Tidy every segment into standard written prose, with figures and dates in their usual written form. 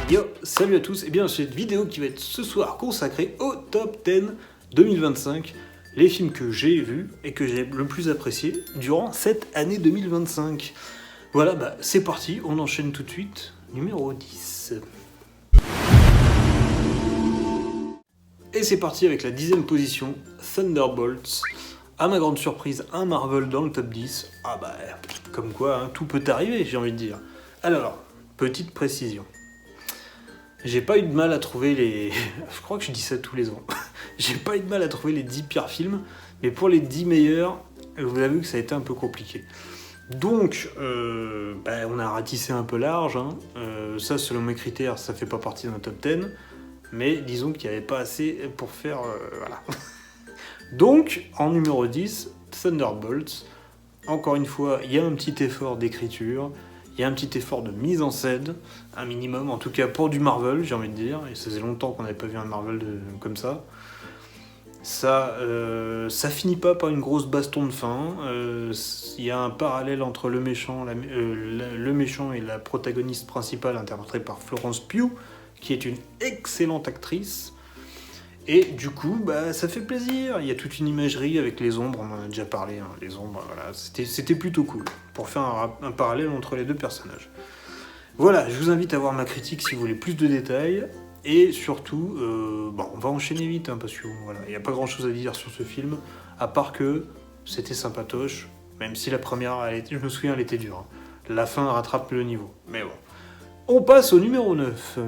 Yo, salut à tous, et bien cette vidéo qui va être ce soir consacrée au top 10 2025, les films que j'ai vus et que j'ai le plus apprécié durant cette année 2025. Voilà, c'est parti, on enchaîne tout de suite, numéro 10. Et c'est parti avec la 10e position, Thunderbolts. À ma grande surprise, un Marvel dans le top 10. Comme quoi, hein, tout peut arriver, j'ai envie de dire. Alors, petite précision. J'ai pas eu de mal à trouver les... Je crois que je dis ça tous les ans. J'ai pas eu de mal à trouver les 10 pires films, mais pour les 10 meilleurs, vous avez vu que ça a été un peu compliqué. Donc, on a ratissé un peu large. Hein. Ça, selon mes critères, ça fait pas partie d'un top 10. Mais disons qu'il n'y avait pas assez pour faire... voilà. Donc, en numéro 10, Thunderbolts. Encore une fois, il y a un petit effort d'écriture. Il y a un petit effort de mise en scène, un minimum, en tout cas pour du Marvel, j'ai envie de dire, et ça faisait longtemps qu'on n'avait pas vu un Marvel comme ça. Ça finit pas par une grosse baston de fin, il y a un parallèle entre le méchant et la protagoniste principale, interprétée par Florence Pugh, qui est une excellente actrice. Et du coup, ça fait plaisir. Il y a toute une imagerie avec les ombres, on en a déjà parlé, hein, les ombres, voilà. C'était plutôt cool, pour faire un parallèle entre les deux personnages. Voilà, je vous invite à voir ma critique si vous voulez plus de détails. Et surtout, on va enchaîner vite, hein, parce que voilà, il n'y a pas grand chose à dire sur ce film, à part que c'était sympatoche, même si la première, je me souviens, elle était dure. Hein. La fin rattrape le niveau, mais bon. On passe au numéro 9.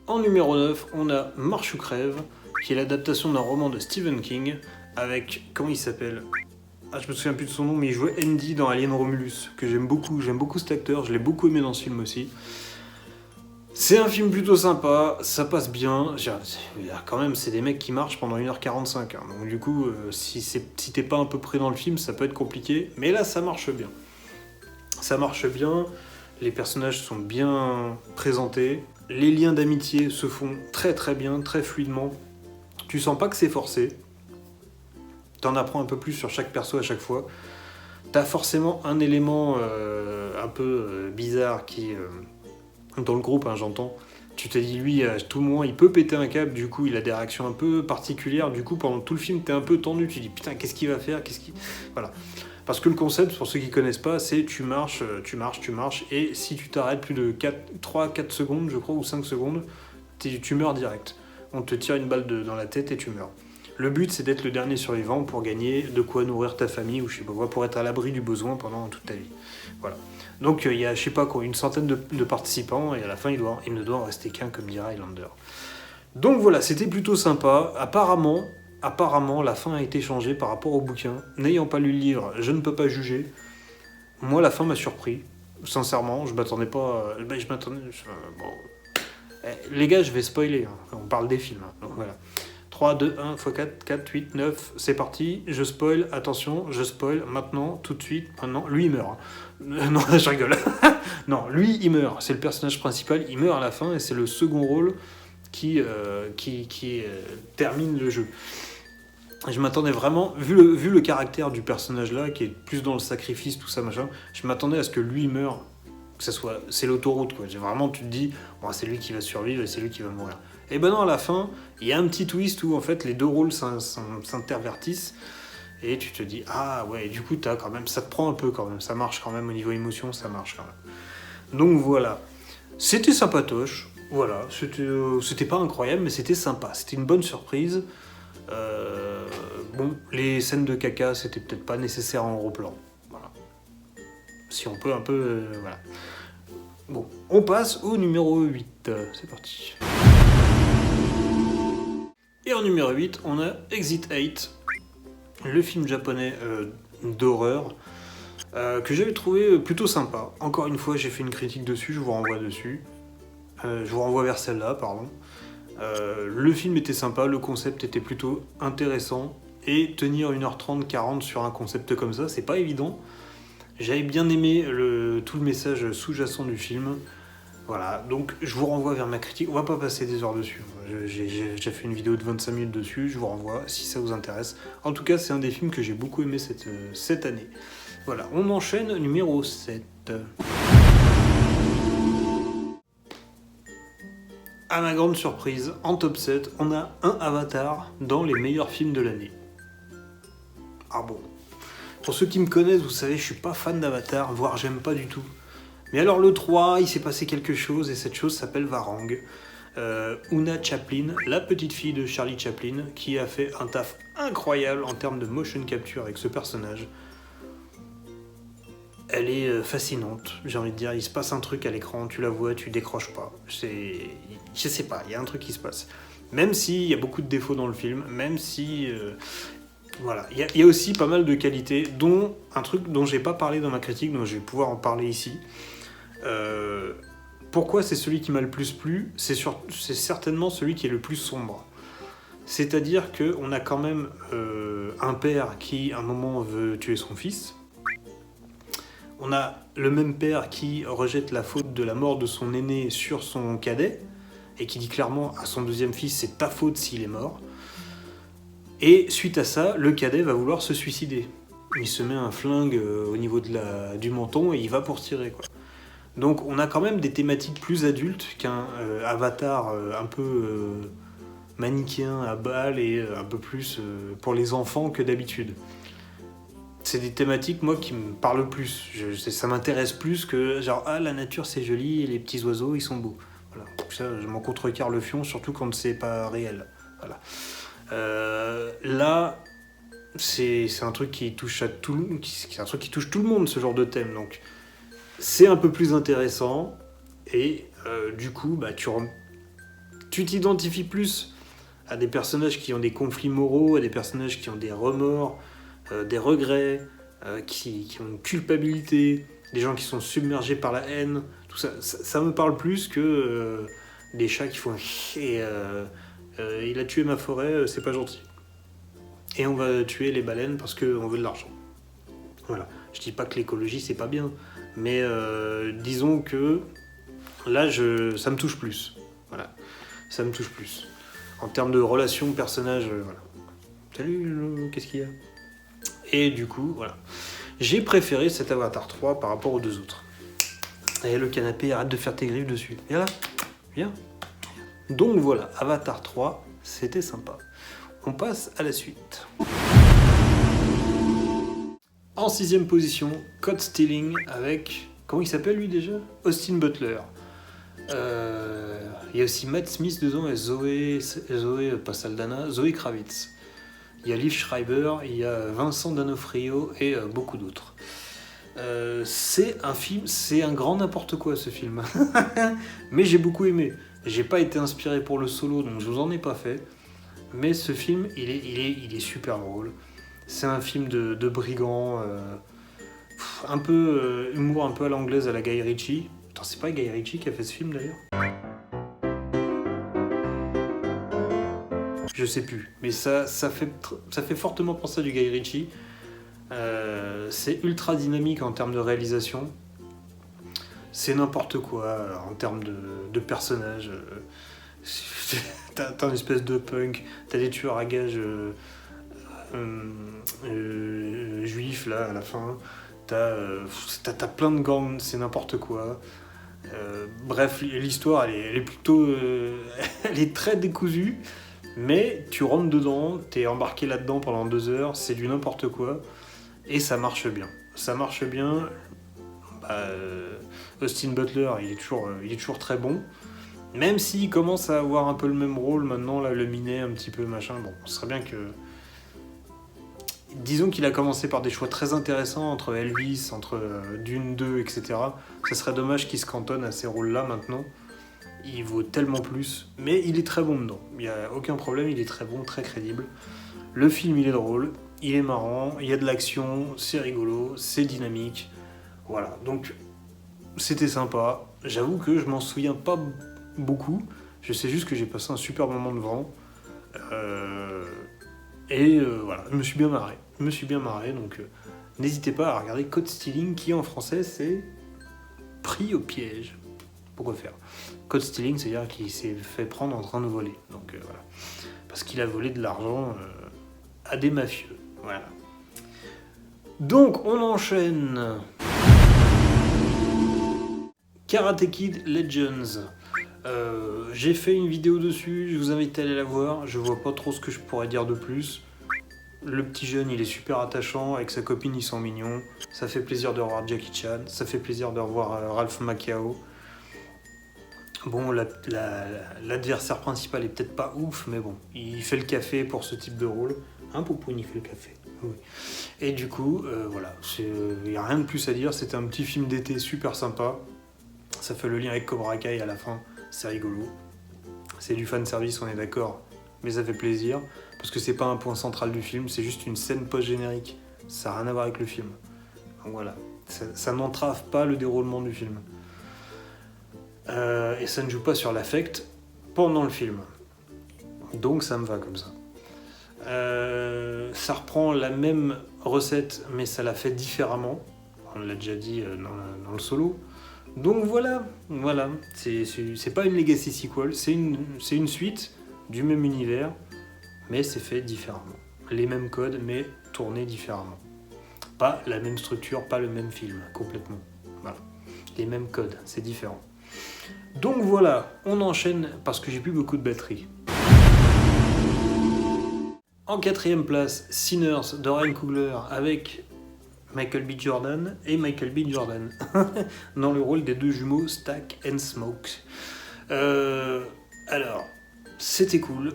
En numéro 9, on a Marche ou crève, qui est l'adaptation d'un roman de Stephen King, avec, comment il s'appelle ? Je me souviens plus de son nom, mais il jouait Andy dans Alien Romulus, que j'aime beaucoup cet acteur, je l'ai beaucoup aimé dans ce film aussi. C'est un film plutôt sympa, ça passe bien, quand même c'est des mecs qui marchent pendant 1h45, hein, donc du coup, si t'es pas un peu près dans le film, ça peut être compliqué, mais là ça marche bien. Ça marche bien, les personnages sont bien présentés, les liens d'amitié se font très très bien, très fluidement. Tu sens pas que c'est forcé. T'en apprends un peu plus sur chaque perso à chaque fois. T'as forcément un élément un peu bizarre qui... dans le groupe, hein, j'entends. Tu te dis, lui, à tout moment, il peut péter un câble, du coup, il a des réactions un peu particulières. Du coup, pendant tout le film, t'es un peu tendu. Tu te dis, putain, qu'est-ce qu'il va faire ? Voilà. Parce que le concept, pour ceux qui connaissent pas, c'est tu marches, et si tu t'arrêtes plus de 3-4 secondes, je crois, ou 5 secondes, tu meurs direct. On te tire une balle dans la tête et tu meurs. Le but, c'est d'être le dernier survivant pour gagner de quoi nourrir ta famille, ou je sais pas quoi, pour être à l'abri du besoin pendant toute ta vie. Voilà. Donc il y a, je sais pas quoi, une centaine de participants, et à la fin, il ne doit en rester qu'un, comme dirait Highlander. Donc voilà, c'était plutôt sympa. Apparemment, la fin a été changée par rapport au bouquin. N'ayant pas lu le livre, je ne peux pas juger. Moi, la fin m'a surpris. Sincèrement, je m'attendais pas... les gars, je vais spoiler. Hein. On parle des films. Hein. Donc voilà. 3, 2, 1, x 4, 4, 8, 9, c'est parti. Je spoil, attention, je spoil. Maintenant, tout de suite, maintenant, lui, il meurt. Non, je rigole. Non, lui, il meurt. C'est le personnage principal, il meurt à la fin, et c'est le second rôle qui termine le jeu. Je m'attendais vraiment, vu le caractère du personnage là, qui est plus dans le sacrifice, tout ça, machin, je m'attendais à ce que lui meure, c'est l'autoroute, quoi. Vraiment, tu te dis, c'est lui qui va survivre et c'est lui qui va mourir. Et non, à la fin, il y a un petit twist où en fait les deux rôles s'intervertissent, et tu te dis, du coup, quand même, ça te prend un peu quand même, ça marche quand même au niveau émotion, ça marche quand même. Donc voilà, c'était sympatoche. Voilà, c'était pas incroyable, mais c'était sympa. C'était une bonne surprise. Les scènes de caca, c'était peut-être pas nécessaire en gros plan. Voilà. Si on peut un peu... voilà. Bon, on passe au numéro 8. C'est parti. Et en numéro 8, on a Exit 8, le film japonais d'horreur, que j'avais trouvé plutôt sympa. Encore une fois, j'ai fait une critique dessus, je vous renvoie dessus. Je vous renvoie vers celle-là, pardon. Le film était sympa, le concept était plutôt intéressant, et tenir 1h30, 40 sur un concept comme ça, c'est pas évident. J'avais bien aimé tout le message sous-jacent du film. Voilà, donc je vous renvoie vers ma critique. On va pas passer des heures dessus. J'ai fait une vidéo de 25 minutes dessus, je vous renvoie si ça vous intéresse. En tout cas, c'est un des films que j'ai beaucoup aimé cette année. Voilà, on enchaîne numéro 7. à ma grande surprise, en top 7, on a un Avatar dans les meilleurs films de l'année. Ah bon. Pour ceux qui me connaissent, vous savez, je suis pas fan d'Avatar, voire j'aime pas du tout. Mais alors le 3, il s'est passé quelque chose, et cette chose s'appelle Varang. Una Chaplin, la petite fille de Charlie Chaplin, qui a fait un taf incroyable en termes de motion capture avec ce personnage. Elle est fascinante, j'ai envie de dire, il se passe un truc à l'écran, tu la vois, tu décroches pas. Je sais pas, il y a un truc qui se passe. Même s'il y a beaucoup de défauts dans le film, même si... voilà, il y a aussi pas mal de qualités, dont un truc dont j'ai pas parlé dans ma critique, donc je vais pouvoir en parler ici. Pourquoi c'est celui qui m'a le plus plu ? C'est certainement celui qui est le plus sombre. C'est-à-dire qu'on a quand même un père qui, à un moment, veut tuer son fils. On a le même père qui rejette la faute de la mort de son aîné sur son cadet, et qui dit clairement à son deuxième fils, c'est ta faute s'il est mort. Et suite à ça, le cadet va vouloir se suicider. Il se met un flingue au niveau du menton et il va pour tirer, quoi. Donc on a quand même des thématiques plus adultes qu'un Avatar un peu manichéen à balles et un peu plus pour les enfants que d'habitude. C'est des thématiques, moi, qui me parlent plus. Ça m'intéresse plus que genre, ah, la nature c'est joli et les petits oiseaux ils sont beaux. Voilà. Donc ça, je m'en contrecarre le fion, surtout quand c'est pas réel. Voilà. Là, c'est un truc qui touche c'est un truc qui touche tout le monde, ce genre de thème. Donc c'est un peu plus intéressant et du coup, bah, tu t'identifies plus à des personnages qui ont des conflits moraux, à des personnages qui ont des remords, des regrets, qui ont une culpabilité, des gens qui sont submergés par la haine. Tout ça, ça me parle plus que des chats qui font et il a tué ma forêt, c'est pas gentil. Et on va tuer les baleines parce qu'on veut de l'argent. Voilà. Je dis pas que l'écologie c'est pas bien, mais disons que là ça me touche plus. Voilà. Ça me touche plus. En termes de relations, personnages, voilà. Salut, qu'est-ce qu'il y a ? Et du coup, voilà. J'ai préféré cet Avatar 3 par rapport aux deux autres. Et le canapé, arrête de faire tes griffes dessus. Viens là, viens. Donc voilà, Avatar 3, c'était sympa. On passe à la suite. En 6ème position, Caught Stealing avec... Comment il s'appelle lui déjà ? Austin Butler. Il y a aussi Matt Smith dedans et Zoé pas Saldana, Zoé Kravitz. Il y a Liv Schreiber, il y a Vincent D'Onofrio et beaucoup d'autres. C'est un film, c'est un grand n'importe quoi ce film. Mais j'ai beaucoup aimé. J'ai pas été inspiré pour le solo, donc je vous en ai pas fait. Mais ce film, il est super drôle. C'est un film de brigands, un peu humour un peu à l'anglaise à la Guy Ritchie. Attends, c'est pas Guy Ritchie qui a fait ce film d'ailleurs ? Je sais plus, mais ça fait fortement penser à du Guy Ritchie. C'est ultra dynamique en termes de réalisation. C'est n'importe quoi en termes de personnages. T'as une espèce de punk, t'as des tueurs à gages juifs là à la fin. T'as plein de gangs, c'est n'importe quoi. Bref, l'histoire elle est plutôt... elle est très décousue. Mais tu rentres dedans, t'es embarqué là-dedans pendant 2 heures, c'est du n'importe quoi, et ça marche bien. Ça marche bien. Austin Butler, il est toujours très bon, même s'il commence à avoir un peu le même rôle maintenant, là, le minet, un petit peu machin. Bon, ce serait bien que... Disons qu'il a commencé par des choix très intéressants entre Elvis, entre Dune 2, etc. Ça serait dommage qu'il se cantonne à ces rôles-là maintenant. Il vaut tellement plus, mais il est très bon dedans. Il n'y a aucun problème, il est très bon, très crédible. Le film, il est drôle, il est marrant, il y a de l'action, c'est rigolo, c'est dynamique. Voilà, donc c'était sympa. J'avoue que je m'en souviens pas beaucoup. Je sais juste que j'ai passé un super moment devant. Voilà, je me suis bien marré, donc n'hésitez pas à regarder Caught Stealing, qui en français c'est Pris au piège. Pourquoi faire ? Caught Stealing, c'est-à-dire qu'il s'est fait prendre en train de voler. Donc voilà. Parce qu'il a volé de l'argent à des mafieux. Voilà. Donc on enchaîne. Karate Kid Legends. J'ai fait une vidéo dessus, je vous invite à aller la voir, je vois pas trop ce que je pourrais dire de plus. Le petit jeune, il est super attachant, avec sa copine, ils sont mignons. Ça fait plaisir de revoir Jackie Chan, ça fait plaisir de revoir Ralph Macchio. Bon, l'adversaire principal est peut-être pas ouf, mais bon, il fait le café pour ce type de rôle. Un Poupoune, il fait le café. Oui. Et du coup, voilà, il n'y a rien de plus à dire, c'était un petit film d'été super sympa. Ça fait le lien avec Cobra Kai à la fin, c'est rigolo. C'est du fan service, on est d'accord, mais ça fait plaisir. Parce que c'est pas un point central du film, c'est juste une scène post-générique. Ça n'a rien à voir avec le film. Donc voilà, ça n'entrave pas le déroulement du film. Et ça ne joue pas sur l'affect pendant le film. Donc ça me va comme ça. Ça reprend la même recette, mais ça l'a fait différemment. On l'a déjà dit dans le solo. Donc voilà. C'est pas une legacy sequel, c'est une suite du même univers, mais c'est fait différemment. Les mêmes codes, mais tournés différemment. Pas la même structure, pas le même film, complètement. Voilà. Les mêmes codes, c'est différent. Donc voilà, on enchaîne parce que j'ai plus beaucoup de batterie. En 4ème place, Sinners de Ryan Coogler avec Michael B. Jordan et Michael B. Jordan dans le rôle des deux jumeaux Stack and Smoke. Alors, c'était cool.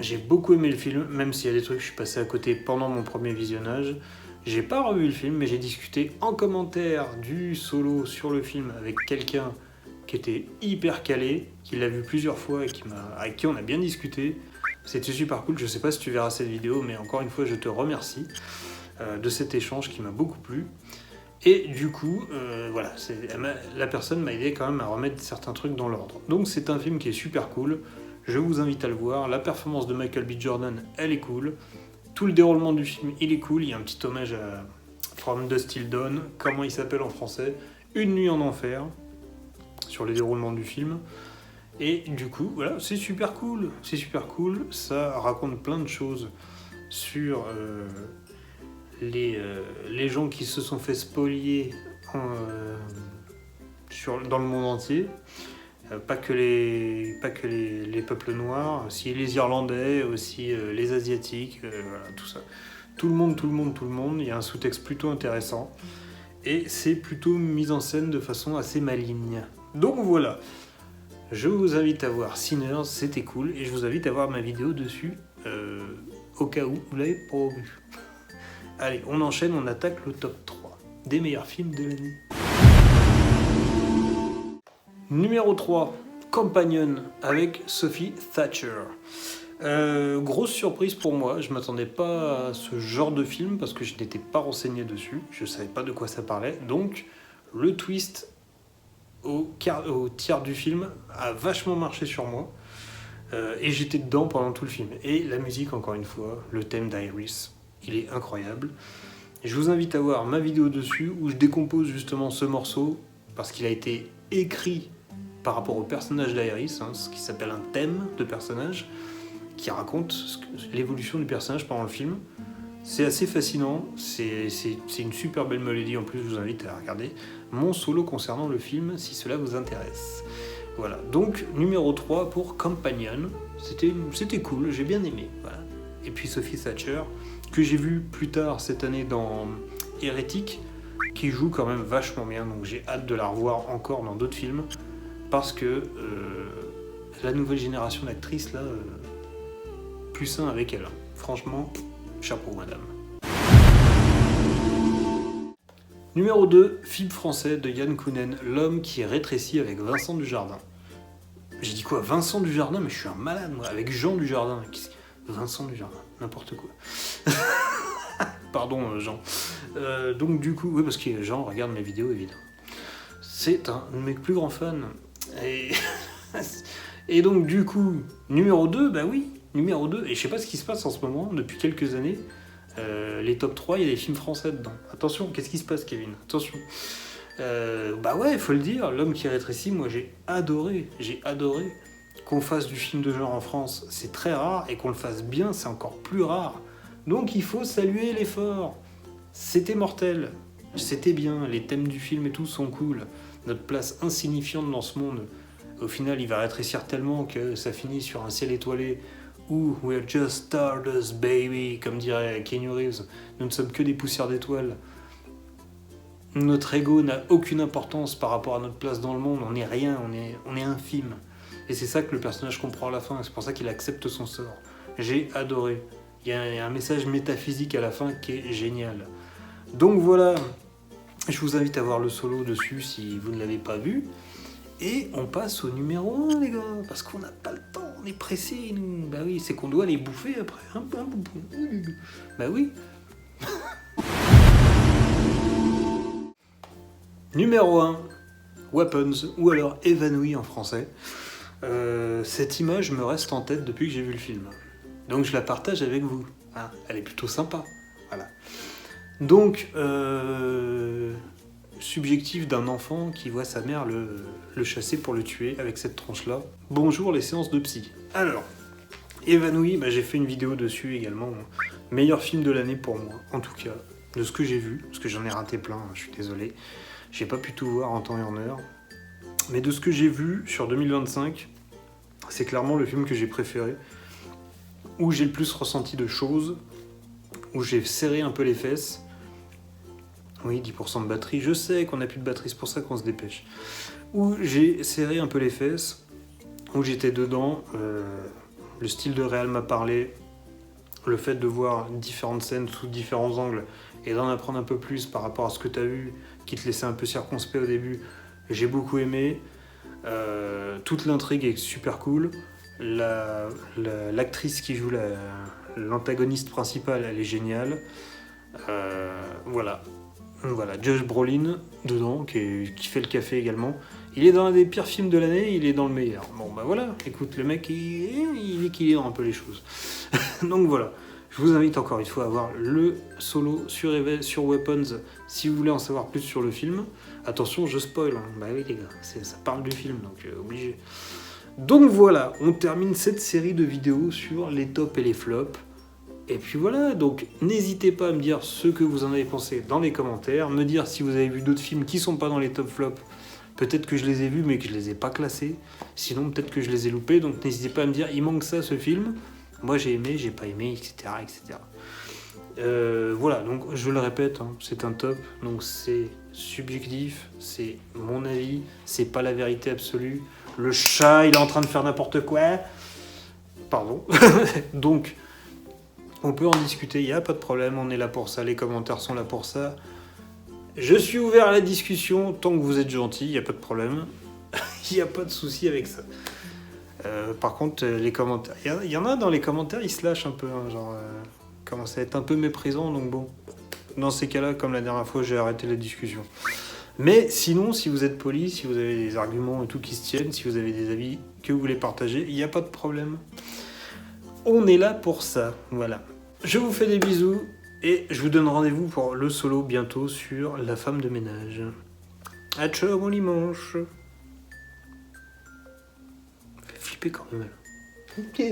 J'ai beaucoup aimé le film, même s'il y a des trucs que je suis passé à côté pendant mon premier visionnage. J'ai pas revu le film, mais j'ai discuté en commentaire du solo sur le film avec quelqu'un qui était hyper calé, qui l'a vu plusieurs fois et avec qui on a bien discuté. C'était super cool, je sais pas si tu verras cette vidéo, mais encore une fois je te remercie de cet échange qui m'a beaucoup plu. Et du coup, voilà, la personne m'a aidé quand même à remettre certains trucs dans l'ordre. Donc c'est un film qui est super cool, je vous invite à le voir. La performance de Michael B. Jordan, elle est cool. Tout le déroulement du film, il est cool. Il y a un petit hommage à From Dusk Till Dawn, comment il s'appelle en français, Une nuit en enfer, sur le déroulement du film. Et du coup, voilà, c'est super cool. C'est super cool. Ça raconte plein de choses sur les gens qui se sont fait spolier dans le monde entier. Pas que les peuples noirs, aussi les Irlandais, aussi les Asiatiques, voilà, tout ça. Tout le monde. Il y a un sous-texte plutôt intéressant. Et c'est plutôt mis en scène de façon assez maligne. Donc voilà. Je vous invite à voir Sinners, c'était cool. Et je vous invite à voir ma vidéo dessus, au cas où vous l'avez pas vu. Allez, on enchaîne, on attaque le top 3 des meilleurs films de l'année. Numéro 3, Companion avec Sophie Thatcher. Grosse surprise pour moi, je m'attendais pas à ce genre de film parce que je n'étais pas renseigné dessus, je savais pas de quoi ça parlait, donc le twist au tiers du film a vachement marché sur moi et j'étais dedans pendant tout le film. Et la musique, encore une fois, le thème d'Iris, il est incroyable. Et je vous invite à voir ma vidéo dessus où je décompose justement ce morceau parce qu'il a été écrit par rapport au personnage d'Iris, ce qui s'appelle un thème de personnage, qui raconte l'évolution du personnage pendant le film. C'est assez fascinant, c'est une super belle mélodie en plus, je vous invite à regarder mon solo concernant le film si cela vous intéresse. Voilà, donc numéro 3 pour Companion, c'était cool, j'ai bien aimé. Voilà. Et puis Sophie Thatcher, que j'ai vu plus tard cette année dans Hérétique, qui joue quand même vachement bien, donc j'ai hâte de la revoir encore dans d'autres films. Parce que la nouvelle génération d'actrices, là, plus sain avec elle. Franchement, chapeau, madame. Numéro 2, film français de Yann Kounen, L'homme qui est rétréci avec Vincent Dujardin. J'ai dit quoi, Vincent Dujardin? Mais je suis un malade, moi, avec Jean Dujardin. Vincent Dujardin, n'importe quoi. Pardon, Jean. Donc du coup, oui, parce que Jean regarde mes vidéos, évidemment. C'est un de mes plus grands fans. Et donc du coup, numéro 2, bah oui, numéro 2, et je sais pas ce qui se passe en ce moment, depuis quelques années, les top 3, il y a des films français dedans. Attention, qu'est-ce qui se passe, Kevin? Attention. Bah ouais, il faut le dire, L'homme qui est rétréci, moi j'ai adoré qu'on fasse du film de genre en France. C'est très rare, et qu'on le fasse bien, c'est encore plus rare. Donc il faut saluer l'effort. C'était mortel, c'était bien, les thèmes du film et tout sont cool. Notre place insignifiante dans ce monde Au final, il va rétrécir tellement que ça finit sur un ciel étoilé où we're just stardust, baby, comme dirait Keanu Reeves. Nous ne sommes que des poussières d'étoiles. Notre ego n'a aucune importance par rapport à notre place dans le monde. On n'est rien, on est infime. Et c'est ça que le personnage comprend à la fin. C'est pour ça qu'il accepte son sort. J'ai adoré. Il y a un message métaphysique à la fin qui est génial. Donc voilà, je vous invite à voir le solo dessus si vous ne l'avez pas vu. Et on passe au numéro 1, les gars, parce qu'on n'a pas le temps, on est pressés, nous. Bah oui, c'est qu'on doit les bouffer après. Bah oui. Numéro 1, Weapons, ou alors Évanoui en français. Cette image me reste en tête depuis que j'ai vu le film. Donc je la partage avec vous. Hein, elle est plutôt sympa. Voilà. Donc, subjectif d'un enfant qui voit sa mère le chasser pour le tuer avec cette tronche-là. Bonjour les séances de psy. Alors, Évanoui, j'ai fait une vidéo dessus également. Meilleur film de l'année pour moi, en tout cas, de ce que j'ai vu, parce que j'en ai raté plein, je suis désolé. J'ai pas pu tout voir en temps et en heure. Mais de ce que j'ai vu sur 2025, c'est clairement le film que j'ai préféré, où j'ai le plus ressenti de choses, où j'ai serré un peu les fesses. Oui, 10% de batterie, je sais qu'on n'a plus de batterie, c'est pour ça qu'on se dépêche. Où j'ai serré un peu les fesses, où j'étais dedans, le style de réal m'a parlé, le fait de voir différentes scènes sous différents angles et d'en apprendre un peu plus par rapport à ce que tu as vu, qui te laissait un peu circonspect au début, j'ai beaucoup aimé. Toute l'intrigue est super cool. L'actrice qui joue l'antagoniste principale, elle est géniale. Voilà, Josh Brolin dedans, qui fait le café également. Il est dans un des pires films de l'année, il est dans le meilleur. Bon voilà, écoute, le mec, il équilibre un peu les choses. Donc voilà, je vous invite encore une fois à voir le solo sur Weapons si vous voulez en savoir plus sur le film. Attention, je spoil, hein. Bah oui les gars, ça parle du film, donc obligé. Donc voilà, on termine cette série de vidéos sur les tops et les flops. Et puis voilà, donc n'hésitez pas à me dire ce que vous en avez pensé dans les commentaires, me dire si vous avez vu d'autres films qui sont pas dans les top flops. Peut-être que je les ai vus mais que je les ai pas classés, sinon peut-être que je les ai loupés, donc n'hésitez pas à me dire il manque ça ce film, moi j'ai aimé, j'ai pas aimé, etc. Voilà, donc je le répète, hein, c'est un top, donc c'est subjectif, c'est mon avis, c'est pas la vérité absolue. Le chat il est en train de faire n'importe quoi, pardon. Donc on peut en discuter, il n'y a pas de problème, on est là pour ça, les commentaires sont là pour ça. Je suis ouvert à la discussion, tant que vous êtes gentil, il n'y a pas de problème. Il n'y a pas de souci avec ça. Par contre, les commentaires... Il y en a dans les commentaires, ils se lâchent un peu, hein, genre... commencent à être un peu méprisants, donc bon. Dans ces cas-là, comme la dernière fois, j'ai arrêté la discussion. Mais sinon, si vous êtes poli, si vous avez des arguments et tout qui se tiennent, si vous avez des avis que vous voulez partager, il n'y a pas de problème. On est là pour ça, voilà. Je vous fais des bisous et je vous donne rendez-vous pour le solo bientôt sur la femme de ménage. A ciao mon dimanche. Fait flipper quand même. Ok.